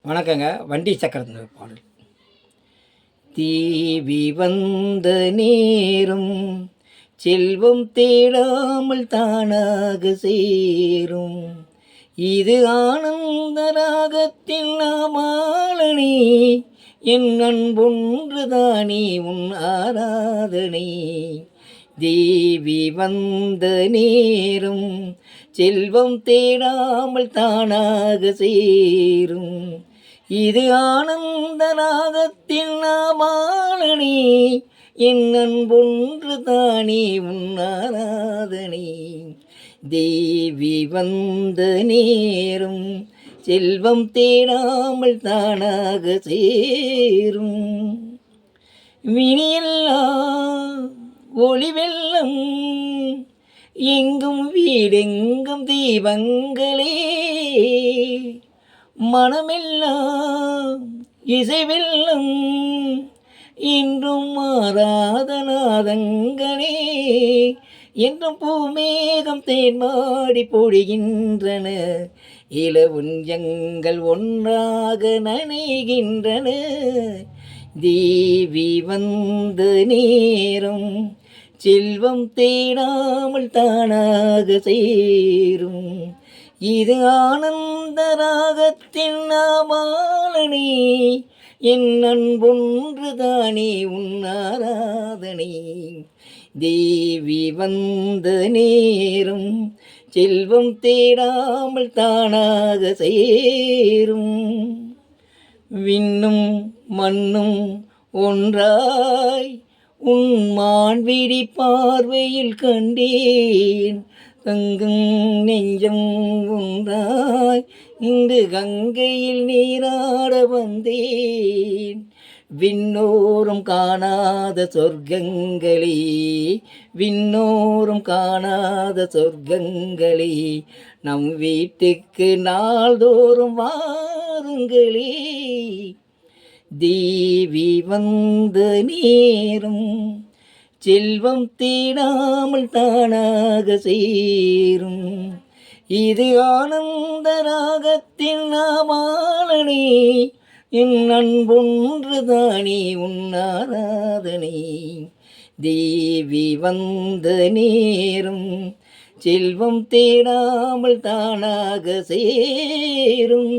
வணக்கங்க. வண்டி சக்கரத்தின் பாடல். தேவி வந்த நேரம் செல்வம் தேடாமல் தானாக சேரும். இது ஆனந்த ராகத்தின் நாமாலனே, என் அன்பொன்றுதானே உன் ஆராதனை. தேவி வந்த நேரம் செல்வம் தேடாமல் தானாக சேரும். இது ஆனந்த ராகத்தின் நாமாலனே, என் அன்பொன்று தானே உன் ஆராதனை. தேவி வந்த நேரம் செல்வம் தேடாமல் தானாக சேரும். வினியெல்லாம் ஒளி வெள்ளம், எங்கும் வீடெங்கும் தீபங்களே, மனமெல்லாம் இசை வெள்ளம், இன்றும் மாறாத நாதங்களே. என்றும் பூமேகம் தேன்மாடி பொழிகின்றன, இளவுஞ்சங்கள் ஒன்றாக நனைகின்றன. தேவி வந்த நேரம் செல்வம் தேடாமல் தானாக சேரும். இது ஆனந்த ராகத்தின் நாமாலனே, என் அன்பொன்றுதானே உன் ஆராதனை. தேவி வந்த நேரம் செல்வம் தேடாமல் தானாக சேரும். விண்ணும் மண்ணும் ஒன்றாய் உன் மான்விழி பார்வையில் கண்டேன். கங்கும் நெஞ்சம் ஒன்றாய் இங்கு கங்கையில் நீராட வந்தேன். விண்ணோரும் காணாத சொர்க்கங்களே, விண்ணோரும் காணாத சொர்க்கங்களே, நம் வீட்டுக்கு நாள்தோறும் வாருங்களே. தேவி வந்த நேரம் செல்வம் தேடாமல் தானாக சேரும். இது ஆனந்த ராகத்தின் நாமாலனே, என் அன்பொன்றுதானே உன் ஆராதனை. தேவி வந்த நேரம் செல்வம் தேடாமல் தானாக சேரும்.